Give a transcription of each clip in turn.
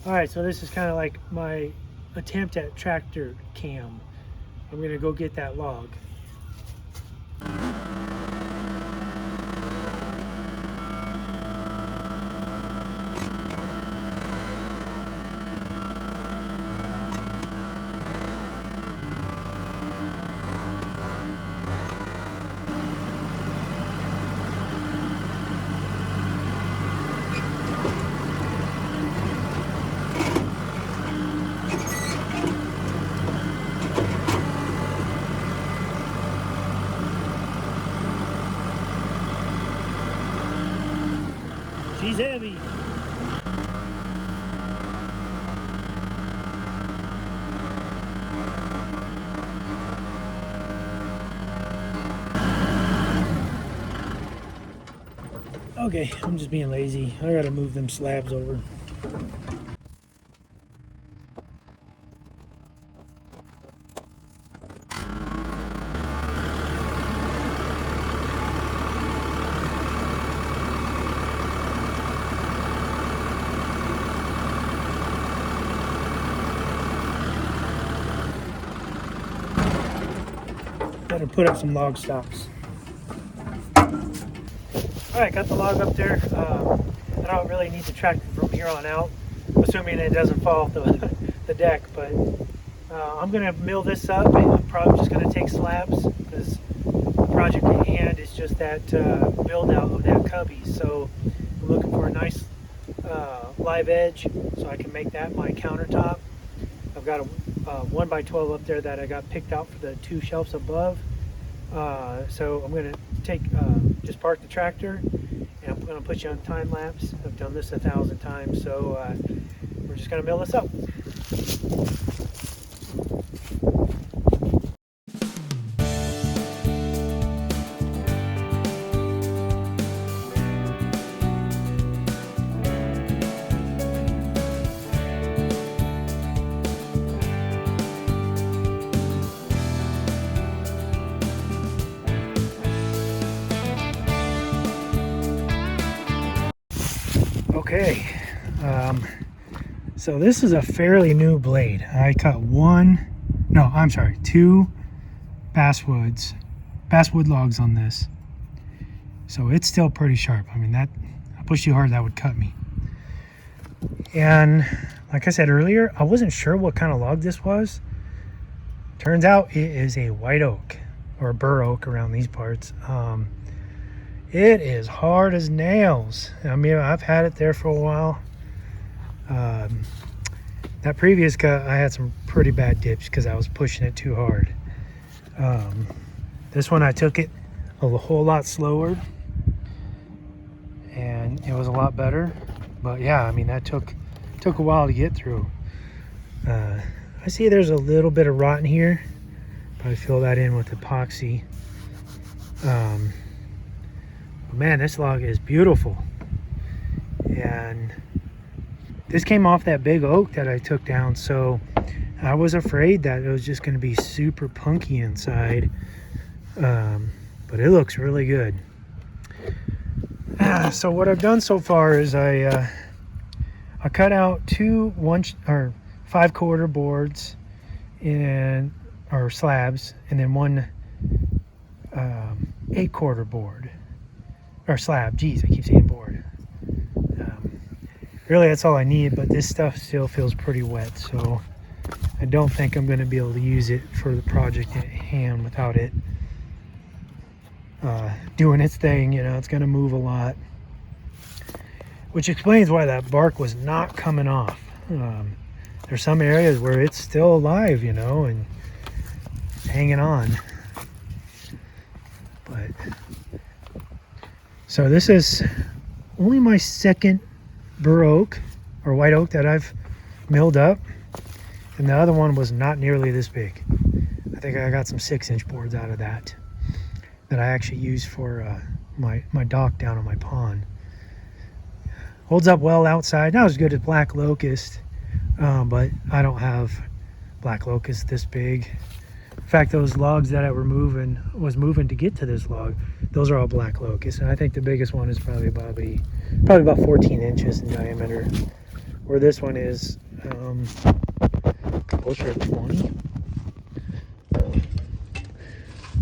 All right, so this is kind of like my attempt at tractor cam. I'm gonna go get that log. She's heavy. Okay, I'm just being lazy. I gotta move them slabs over. Gotta put up some log stocks. All right, got the log up there. I don't really need the tractor from here on out, assuming it doesn't fall off the deck. But I'm gonna mill this up. I'm probably just gonna take slabs because the project at hand is just that build out of that cubby. So I'm looking for a nice live edge so I can make that my countertop. I've got a 1x12 up there that I got picked out for the 2 shelves above. So I'm gonna take just park the tractor and I'm gonna put you on time lapse. I've done this 1,000 times, so we're just gonna mill this up. Okay, so this is a fairly new blade. I cut 2 basswood logs on this. So it's still pretty sharp. I mean, that I pushed you hard, that would cut me. And like I said earlier, I wasn't sure what kind of log this was. Turns out it is a white oak or a bur oak around these parts. It is hard as nails. I mean, I've had it there for a while. That previous cut, I had some pretty bad dips because I was pushing it too hard. This one, I took it a whole lot slower, and it was a lot better. But yeah, I mean, that took a while to get through. I see there's a little bit of rot in here. Probably fill that in with epoxy. Man, this log is beautiful. And this came off that big oak that I took down, so I was afraid that it was just going to be super punky inside. But it looks really good. So what I've done so far is I cut out 2 5/4 boards or slabs, and then 1 8/4 board. Or slab. Geez, I keep saying board. Really, that's all I need, but this stuff still feels pretty wet, so I don't think I'm going to be able to use it for the project at hand without it doing its thing. You know, it's going to move a lot, which explains why that bark was not coming off. There's some areas where it's still alive, you know, and hanging on. But so this is only my second bur oak or white oak that I've milled up, and the other one was not nearly this big. I think I got some 6-inch boards out of that I actually used for my dock down on my pond. Holds up well outside, not as good as black locust, but I don't have black locust this big. In fact, those logs that I was moving to get to this log, those are all black locust, and I think the biggest one is probably about 14 inches in diameter. where this one is closer to 20.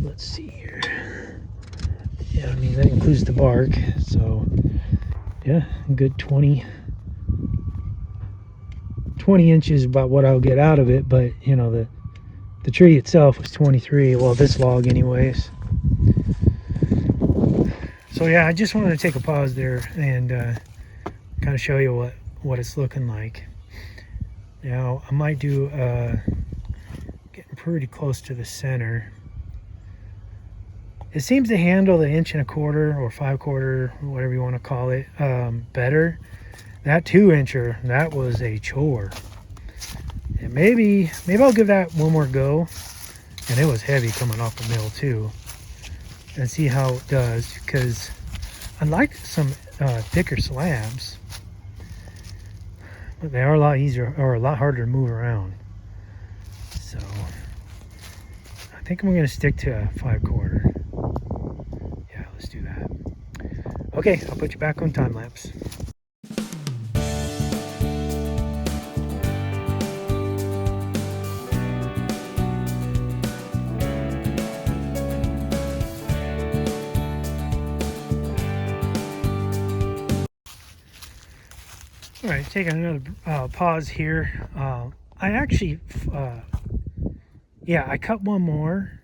Let's see here. Yeah, I mean, that includes the bark. So, yeah, a good 20 inches about what I'll get out of it. But, you know, the tree itself was 23. Well, this log anyways. So, yeah, I just wanted to take a pause there and kind of show you what it's looking like. Now, I might do getting pretty close to the center. It seems to handle the 1.25 or 5/4, whatever you want to call it, better. That 2-incher, that was a chore. And maybe I'll give that one more go. And it was heavy coming off the mill too. And see how it does, because I like some thicker slabs, but they are a lot easier or a lot harder to move around. So I think I'm going to stick to a 5/4. Yeah, let's do that. Okay, I'll put you back on time lapse. All right, taking another pause here. I actually, yeah, I cut one more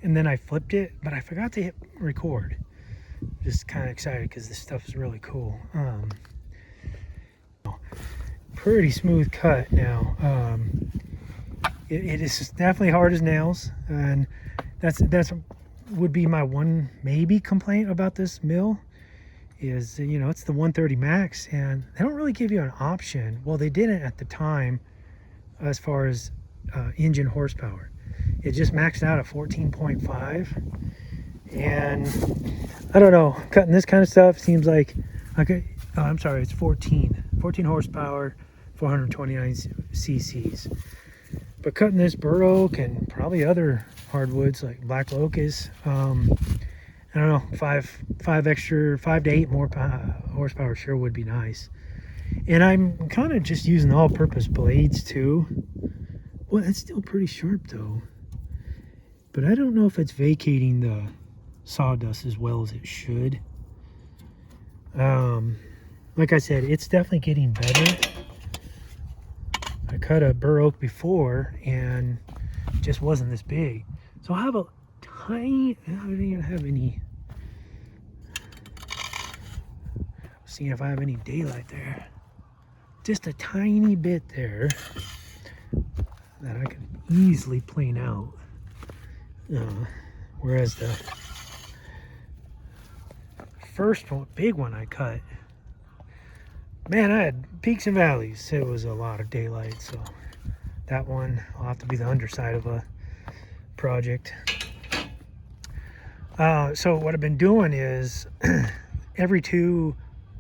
and then I flipped it, but I forgot to hit record. Just kind of excited because this stuff is really cool. Pretty smooth cut now. It is definitely hard as nails, and that's would be my one maybe complaint about this mill. Is, you know, it's the 130 max and they don't really give you an option. Well, they didn't at the time as far as engine horsepower. It just maxed out at 14.5, and I don't know, cutting this kind of stuff seems like I'm sorry, it's 14 horsepower, 429 cc's. But cutting this bur oak and probably other hardwoods like black locust, I don't know, 5 to 8 more horsepower sure would be nice. And I'm kind of just using all-purpose blades too. Well, it's still pretty sharp though. But I don't know if it's vacating the sawdust as well as it should. Like I said, it's definitely getting better. I cut a bur oak before and it just wasn't this big. So I have a tiny, I don't even have any, seeing if I have any daylight there. Just a tiny bit there that I can easily plane out. Whereas the first one, big one I cut, man, I had peaks and valleys. It was a lot of daylight, so that one will have to be the underside of a project. So what I've been doing is every 2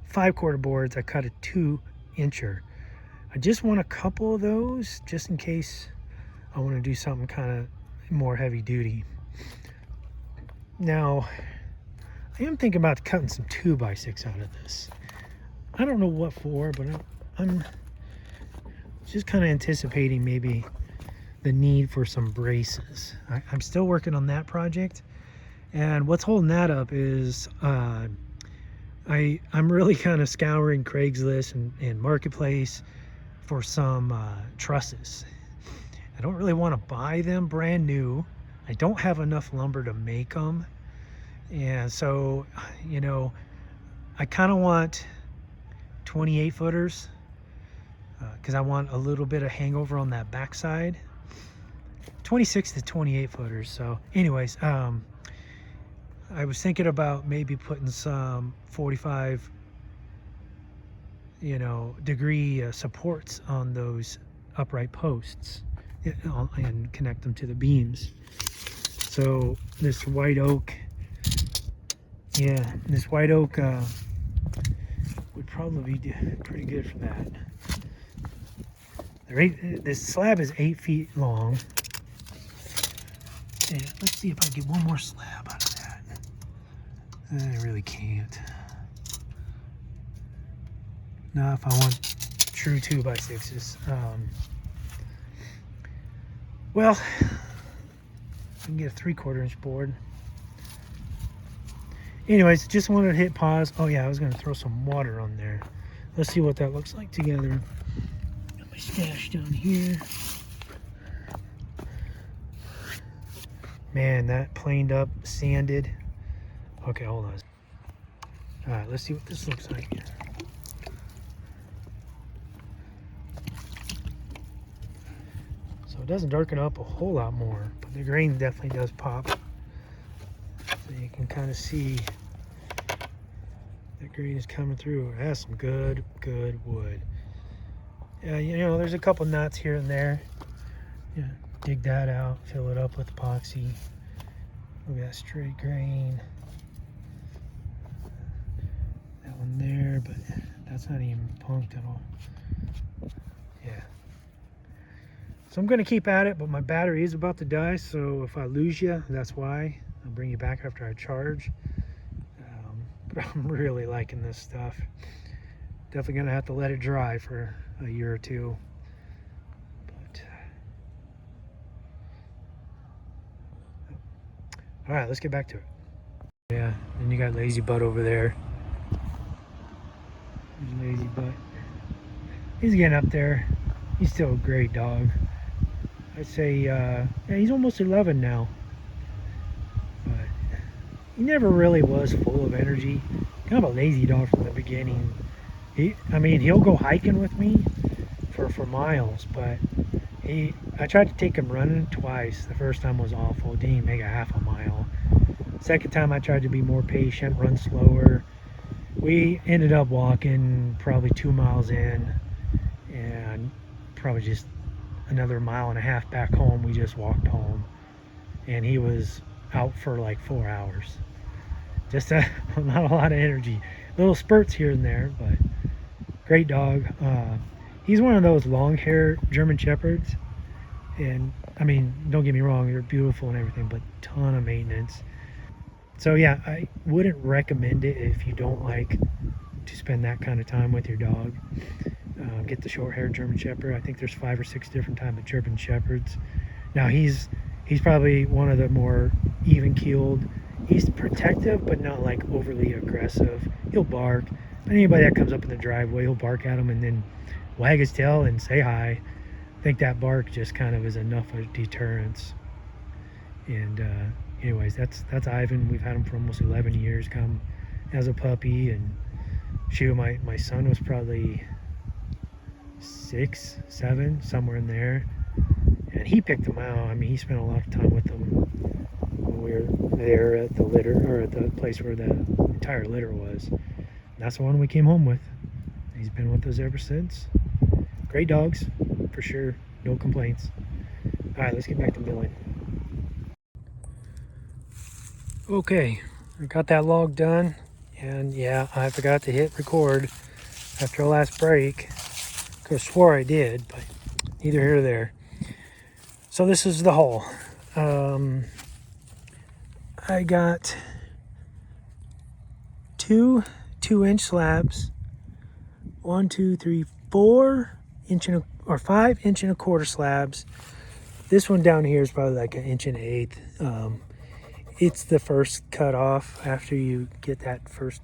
5/4 boards I cut a 2-incher. I just want a couple of those just in case I want to do something kind of more heavy duty. Now I am thinking about cutting some 2x6 out of this. I don't know what for, but I'm just kind of anticipating maybe the need for some braces. I'm still working on that project, and what's holding that up is I'm really kind of scouring Craigslist and Marketplace for some trusses. I don't really want to buy them brand new. I don't have enough lumber to make them, and so, you know, I kind of want 28 footers because I want a little bit of hangover on that backside. 26 to 28 footers. So anyways, I was thinking about maybe putting some 45, you know, degree supports on those upright posts and connect them to the beams. So this white oak, yeah, this white oak would probably be pretty good for that. This slab is 8 feet long. And let's see if I can get one more slab out of that. I really can't. Now if I want true 2x6s. Well, I can get a 3/4 inch board. Anyways, just wanted to hit pause. Oh yeah, I was gonna throw some water on there. Let's see what that looks like together. Got my stash down here. Man, that planed up, sanded. Okay, hold on. All right, let's see what this looks like. So it doesn't darken up a whole lot more, but the grain definitely does pop. So you can kind of see that green is coming through. It has some good wood. Yeah, you know, there's a couple nuts here and there. Yeah, dig that out, fill it up with epoxy. Look at that straight grain. That one there, but that's not even punked at all. Yeah. So I'm gonna keep at it, but my battery is about to die, so if I lose you, that's why. I'll bring you back after I charge. But I'm really liking this stuff. Definitely gonna have to let it dry for a year or two. But all right, let's get back to it. Yeah, and you got Lazy Butt over there. There's Lazy Butt. He's getting up there. He's still a great dog. I'd say, yeah, he's almost 11 now. But he never really was full of energy. Kind of a lazy dog from the beginning. I mean, he'll go hiking with me for miles, but I tried to take him running twice. The first time was awful. Didn't even make a half a mile. Second time I tried to be more patient, run slower. We ended up walking probably 2 miles in, and probably just another 1.5 miles back home. We just walked home, and he was out for like 4 hours. Just not a lot of energy. Little spurts here and there, but great dog. He's one of those long hair German Shepherds, and I mean, don't get me wrong, they're beautiful and everything, but ton of maintenance. So yeah, I wouldn't recommend it if you don't like to spend that kind of time with your dog. Get the short-haired German Shepherd. I think there's 5 or 6 different types of German Shepherds. Now he's probably one of the more even-keeled. He's protective, but not like overly aggressive. He'll bark. Anybody that comes up in the driveway, he'll bark at him and then wag his tail and say hi. I think that bark just kind of is enough of deterrence. And anyways, that's Ivan. We've had him for almost 11 years. Come as a puppy, and shoot, my son was probably 6, 7, somewhere in there, and he picked them out. I mean, he spent a lot of time with them when we were there at the litter, or at the place where the entire litter was. And that's the one we came home with. He's been with us ever since. Great dogs, for sure. No complaints. All right, let's get back to milling. Okay, I got that log done, and yeah, I forgot to hit record after the last break. Could have swore I did, but neither here nor there. So this is the haul. I got 2 2-inch slabs, 1, 2, 3, 4 inch and or 5 1.25 inch slabs. This one down here is probably like 1 1/8. It's the first cut off after you get that first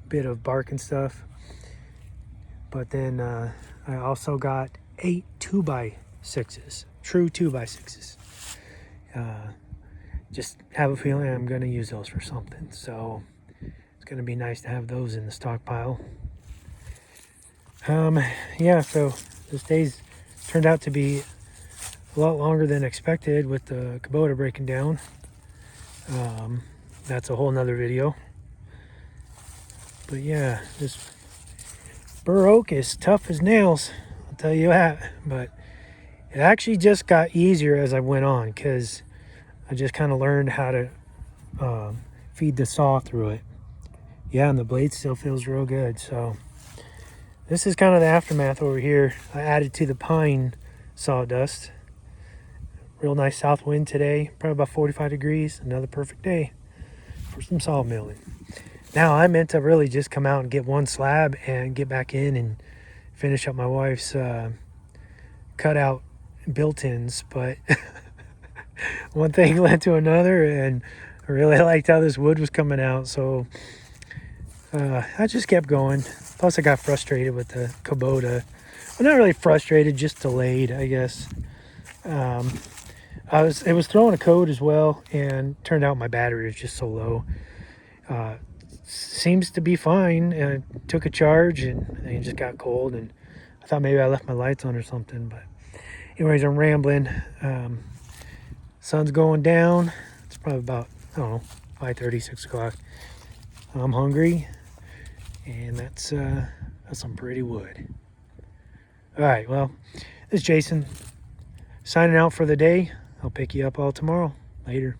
bit of bark and stuff. But then I also got 8 2x6s, true 2x6s. Just have a feeling I'm going to use those for something. So it's going to be nice to have those in the stockpile. Yeah, so this day's turned out to be a lot longer than expected with the Kubota breaking down. That's a whole nother video. But yeah, this bur oak is tough as nails, I'll tell you that. But it actually just got easier as I went on, because I just kind of learned how to feed the saw through it. Yeah, and the blade still feels real good. So this is kind of the aftermath over here. I added to the pine sawdust. Real nice south wind today, probably about 45 degrees. Another perfect day for some sawmilling. Now I meant to really just come out and get one slab and get back in and finish up my wife's cutout built-ins, but one thing led to another, and I really liked how this wood was coming out, so I just kept going. Plus I got frustrated with the Kubota. Well, not really frustrated, just delayed, I guess. It was throwing a code as well, and turned out my battery was just so low. Seems to be fine. Took a charge and it just got cold, and I thought maybe I left my lights on or something, but anyways, I'm rambling. Sun's going down. It's probably about, I don't know, 5:30, 6 o'clock. I'm hungry, and that's some pretty wood. All right, well, this is Jason signing out for the day. I'll pick you up all tomorrow. Later.